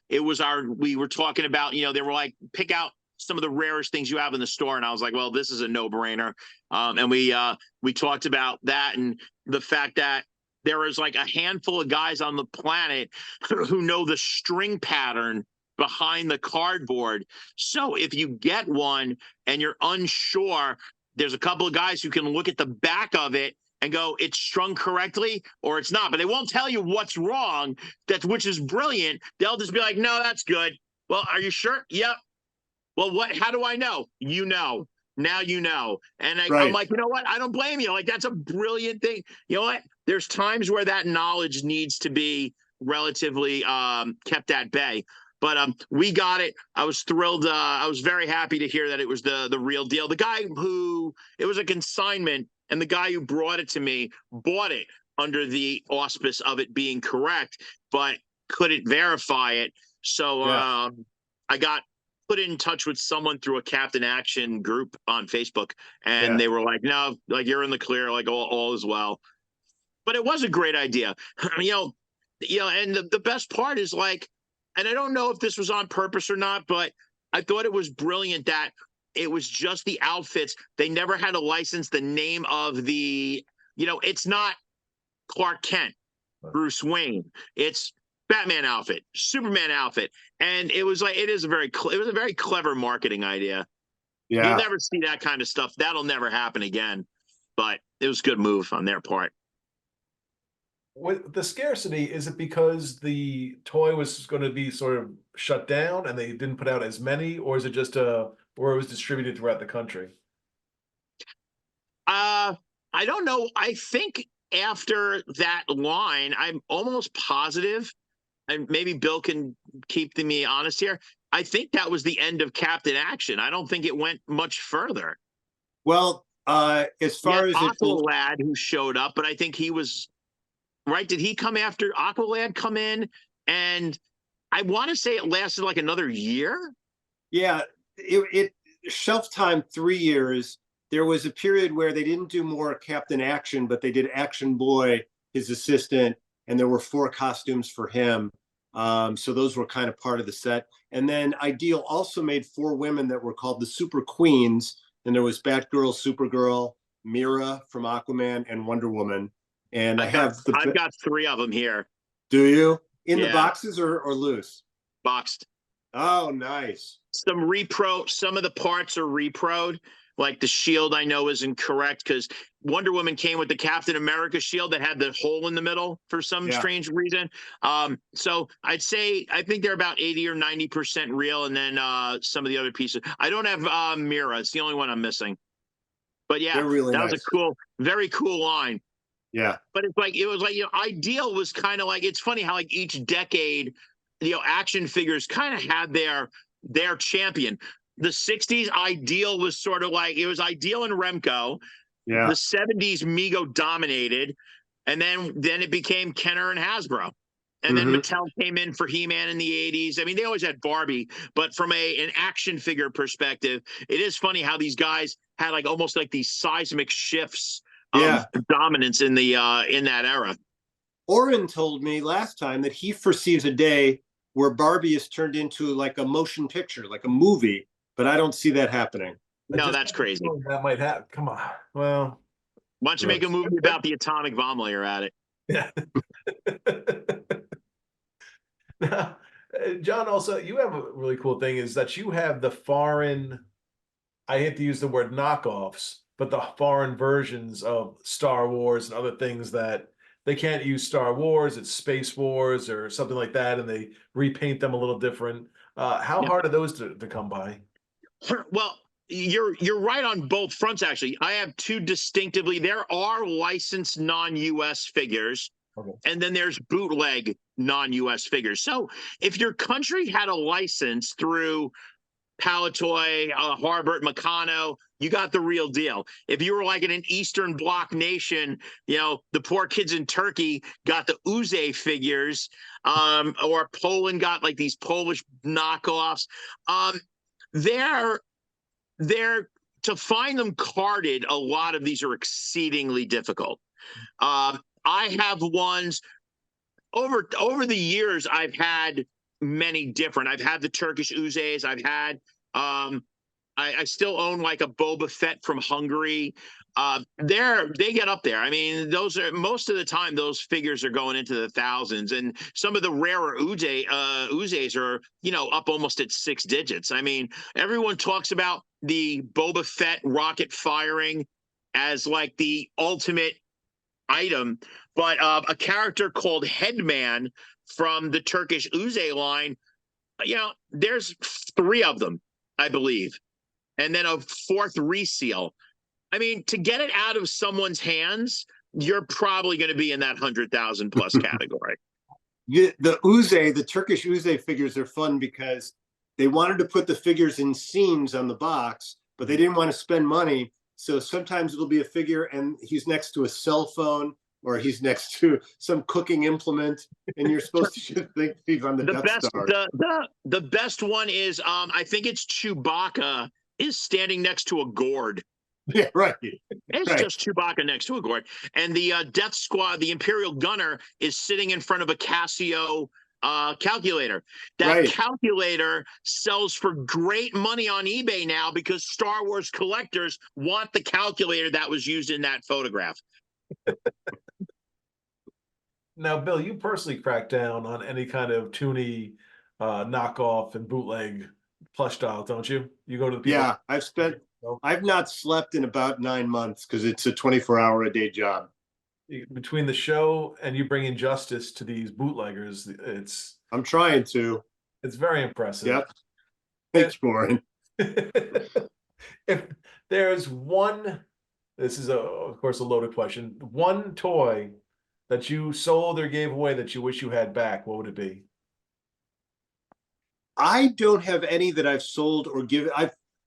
we were talking about, they were like, pick out some of the rarest things you have in the store. And I was like, well, this is a no-brainer. And we talked about that, and the fact that there is like a handful of guys on the planet who know the string pattern behind the cardboard. So if you get one and you're unsure, there's a couple of guys who can look at the back of it and go, it's strung correctly or it's not. But they won't tell you what's wrong, which is brilliant. They'll just be like, no, that's good. Well, are you sure? Yep. Well, how do I know? Now you know. And I'm like, you know what? I don't blame you. Like, that's a brilliant thing. You know what? There's times where that knowledge needs to be relatively kept at bay. But we got it. I was thrilled. I was very happy to hear that it was the real deal. The guy it was a consignment, and the guy who brought it to me bought it under the auspice of it being correct, but couldn't verify it. So I got put in touch with someone through a Captain Action group on Facebook, and they were like, no, like, you're in the clear, like all is well. But it was a great idea. And the best part is, like, and I don't know if this was on purpose or not, but I thought it was brilliant that it was just the outfits. They never had to license the name of it's not Clark Kent, Bruce Wayne. It's Batman outfit, Superman outfit. And it was like, it was a very clever marketing idea. Yeah. You'll never see that kind of stuff. That'll never happen again. But it was a good move on their part. with the scarcity, is it because the toy was going to be sort of shut down and they didn't put out as many, or is it just or it was distributed throughout the country? I don't know. I think after that line, I'm almost positive, and maybe Bill can keep me honest here. I think that was the end of Captain Action. I don't think it went much further. Well, as We had far as it, Aqualad who showed up, but I think he was right. Did he come after Aqualad come in? And I want to say it lasted like another year. yeah, it shelf time 3 years. There was a period where they didn't do more Captain Action, but they did Action Boy, his assistant, and there were 4 costumes for him. So those were kind of part of the set. And then Ideal also made 4 women that were called the Super Queens. And there was Batgirl, Supergirl, Mira from Aquaman, and Wonder Woman. And I've got 3 of them here. Do you? In Yeah. the boxes or loose? Boxed. Oh, nice. Some of the parts are reproed. Like the shield, I know is incorrect because Wonder Woman came with the Captain America shield that had the hole in the middle for some strange reason. So I think they're about 80 or 90% real, and then some of the other pieces. I don't have Mira. It's the only one I'm missing. But yeah, really that nice. was a very cool line. Yeah. But it was like, Ideal was kind of like, it's funny how like each decade, action figures kind of had their champion. The 60s, Ideal was sort of like, it was Ideal and Remco. Yeah. The 70s, Mego dominated. And then it became Kenner and Hasbro. And then Mattel came in for He-Man in the 80s. I mean, they always had Barbie, but from an action figure perspective, it is funny how these guys had like almost like these seismic shifts of dominance in that era. Oren told me last time that he foresees a day where Barbie is turned into like a motion picture, like a movie, but I don't see that happening. No, that's crazy. That might happen. Come on. Well, why don't you make a movie about the atomic bomb while you're at it? Yeah. Now, John, also, you have a really cool thing is that you have the foreign, I hate to use the word knockoffs, but the foreign versions of Star Wars and other things that they can't use Star Wars, it's Space Wars or something like that, and they repaint them a little different. How hard are those to come by? Well, you're right on both fronts, actually. I have 2 distinctively, there are licensed non-US figures. Okay. And then there's bootleg non-US figures. So if your country had a license through Palatoy, Harbert, Meccano, you got the real deal. If you were like in an Eastern Bloc nation, the poor kids in Turkey got the Uze figures, or Poland got like these Polish knockoffs. They're to find them carded, a lot of these are exceedingly difficult. I have ones over the years. I've had many different. I've had the Turkish Uzes. I've had I still own like a Boba Fett from Hungary. They get up there. I mean, those are most of the time those figures are going into the thousands, and some of the rarer Uzes are up almost at 6 digits. I mean, everyone talks about the Boba Fett rocket firing as like the ultimate item, but a character called Headman from the Turkish Uze line, there's 3 of them, I believe, and then a 4th reseal. I mean, to get it out of someone's hands, you're probably going to be in that 100,000 plus category. The Turkish Uze figures are fun because they wanted to put the figures in scenes on the box, but they didn't want to spend money. So sometimes it'll be a figure and he's next to a cell phone or he's next to some cooking implement, and you're supposed to think he's on the Death Star. The best one is, I think it's Chewbacca is standing next to a gourd. Yeah, right. It's just Chewbacca next to a gourd. And the Death Squad, the Imperial Gunner, is sitting in front of a Casio calculator. That calculator sells for great money on eBay now because Star Wars collectors want the calculator that was used in that photograph. Now, Bill, you personally crack down on any kind of Toonie knockoff and bootleg plush dolls, don't you? You go to the people. Yeah, I've not slept in about 9 months because it's a 24-hour-a-day job. between the show and you bringing justice to these bootleggers, I'm trying to. it's very impressive. Yep. Thanks, Warren. If there's one, this is of course a loaded question, one toy that you sold or gave away that you wish you had back, what would it be? I don't have any that I've sold or given.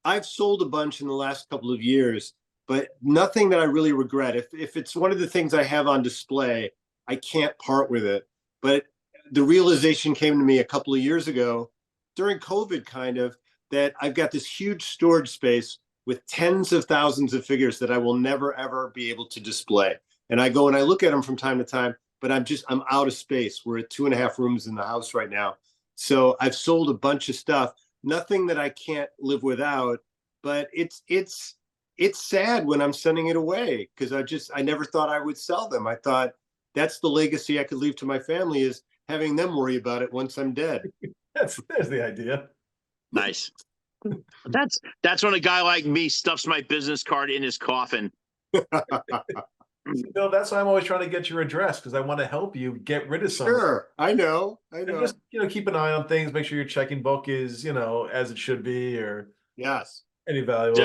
I've sold a bunch in the last couple of years, but nothing that I really regret. If it's one of the things I have on display, I can't part with it. But the realization came to me a couple of years ago during COVID, kind of, that I've got this huge storage space with tens of thousands of figures that I will never, ever be able to display. And I go and I look at them from time to time, but I'm out of space. We're at 2.5 rooms in the house right now. So I've sold a bunch of stuff, nothing that I can't live without, but it's sad when I'm sending it away because I never thought I would sell them. I thought that's the legacy I could leave to my family, is having them worry about it once I'm dead. There's the idea. Nice. That's when a guy like me stuffs my business card in his coffin. No, that's why I'm always trying to get your address, because I want to help you get rid of some. Sure, I know. And just keep an eye on things. Make sure your checking book is as it should be, or yes, any valuable.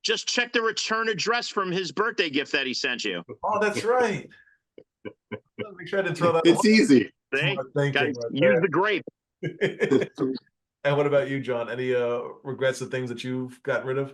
Just check the return address from his birthday gift that he sent you. Oh, that's right. Make sure I didn't throw that. It's easy. Use the grape. And what about you, John? Any regrets of things that you've gotten rid of?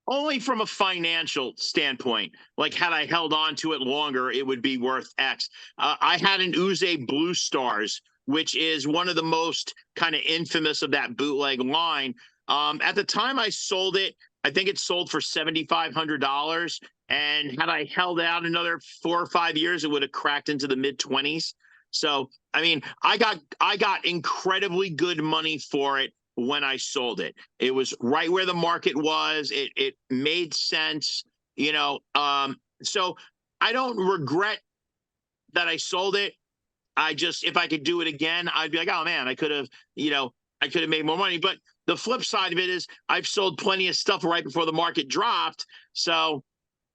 Only from a financial standpoint. Like, had I held on to it longer, it would be worth X. I had an Uze Blue Stars, which is one of the most kind of infamous of that bootleg line. At the time I sold it, I think it sold for $7,500. And had I held out another 4 or 5 years, it would have cracked into the mid-20s. So, I mean, I got incredibly good money for it when I sold it. It was right where the market was. It made sense, So I don't regret that I sold it. If I could do it again, I'd be like, oh man, I could have made more money. But the flip side of it is I've sold plenty of stuff right before the market dropped. So,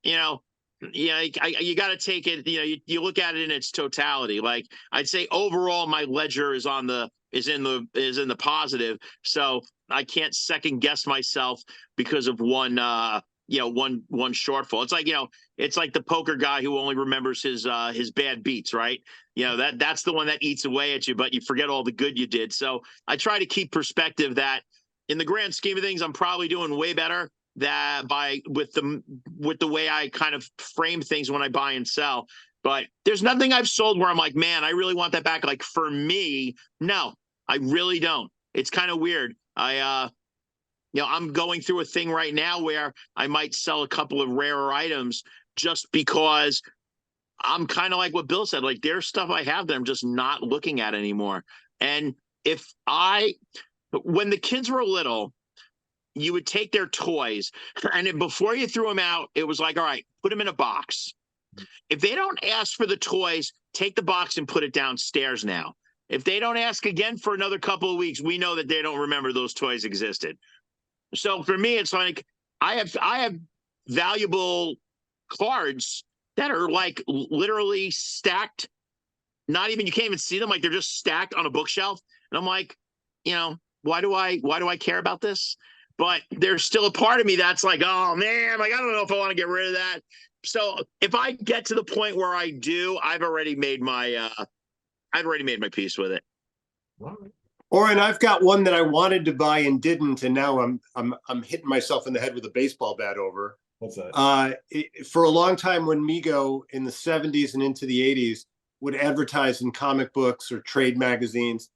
you got to take it, you look at it in its totality. Like, I'd say overall my ledger is in the positive. So I can't second guess myself because of one shortfall. It's like the poker guy who only remembers his bad beats, right? That's the one that eats away at you, but you forget all the good you did. So I try to keep perspective that in the grand scheme of things, I'm probably doing way better with the way I kind of frame things when I buy and sell. But there's nothing I've sold where I'm like, man, I really want that back. Like, for me, no, I really don't. It's kind of weird. I'm going through a thing right now where I might sell a couple of rarer items just because I'm kind of like what Bill said. Like, there's stuff I have that I'm just not looking at anymore. And when the kids were little, you would take their toys, and then before you threw them out, it was like, all right, put them in a box. If they don't ask for the toys, take the box and put it downstairs now. If they don't ask again for another couple of weeks, we know that they don't remember those toys existed. So for me, it's like I have valuable cards that are like literally stacked. You can't even see them. Like, they're just stacked on a bookshelf. And I'm like, why do I care about this? But there's still a part of me that's like, oh man, like, I don't know if I want to get rid of that. So if I get to the point where I do, I've already made my peace with it. Oren, I've got one that I wanted to buy and didn't, and now I'm hitting myself in the head with a baseball bat over. What's that? For a long time, when Mego in the 70s and into the 80s would advertise in comic books or trade magazines,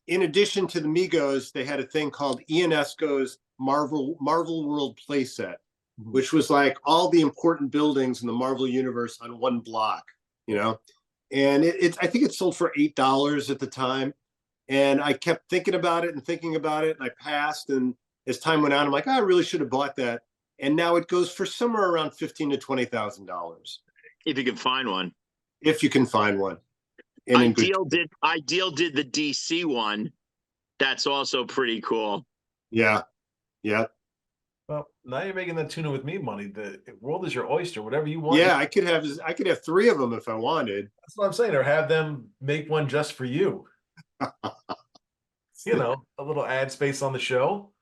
in addition to the Megos, they had a thing called Ionesco's Marvel World playset, which was like all the important buildings in the Marvel universe on one block, And I think it sold for $8 at the time. And I kept thinking about it, and I passed. And as time went on, I'm like, I really should have bought that. And now it goes for somewhere around $15,000 to $20,000. If you can find one. If you can find one. Ideal did the DC one. That's also pretty cool. Yeah. Well, now you're making that tuna with me money. The world is your oyster. Whatever you want. Yeah, I could have 3 of them if I wanted. That's what I'm saying. Or have them make one just for you. You know, a little ad space on the show.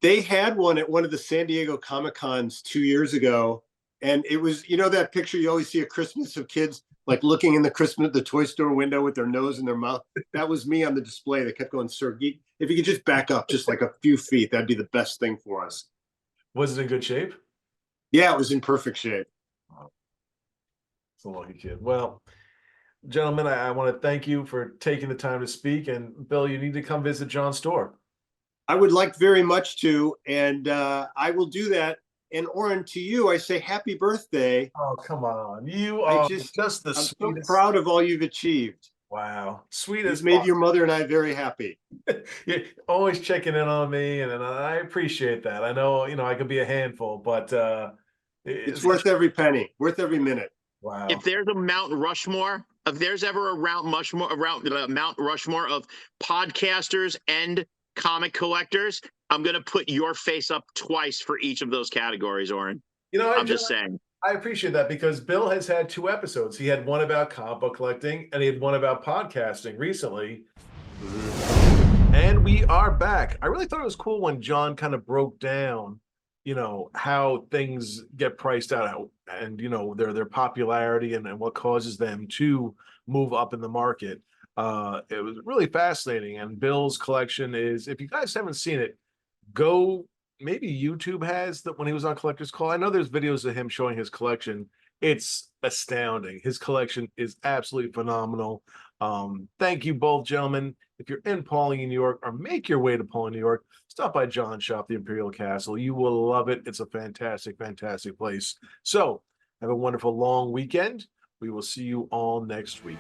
They had one at one of the San Diego Comic Cons 2 years ago, and it was, you know, that picture you always see at Christmas of kids like looking in the toy store window with their nose in their mouth. That was me on the display. They kept going, "Sir, if you could just back up just like a few feet, that'd be the best thing for us." Was it in good shape? Yeah, it was in perfect shape. It's a lucky kid. Well, gentlemen, I want to thank you for taking the time to speak. And Bill, you need to come visit John's store. I would like very much to, and I will do that. And Oren, to you, I say happy birthday. Oh, come on. You are just the I'm so sweetest. proud of all you've achieved. Wow. You've Sweetest. made your mother and I very happy. You're always checking in on me, and I appreciate that. I know, I could be a handful, but It's worth every penny, worth every minute. wow. If there's a Mount Rushmore, if there's ever around Mount Rushmore of podcasters and comic collectors, I'm going to put your face up twice for each of those categories, Oren. I'm just saying. I appreciate that because Bill has had 2 episodes. He had one about comic book collecting and he had one about podcasting recently. And we are back. I really thought it was cool when John kind of broke down, how things get priced out and, their popularity and what causes them to move up in the market. It was really fascinating. And Bill's collection is, if you guys haven't seen it, go. Maybe YouTube has that when he was on Collector's Call. I know there's videos of him showing his collection. It's astounding. His collection is absolutely phenomenal. Thank you both, gentlemen. If you're in Pawling, New York, or make your way to Pawling, New York, stop by John's shop, the Imperial Castle. You will love it. It's a fantastic, fantastic place. So have a wonderful long weekend. We will see you all next week.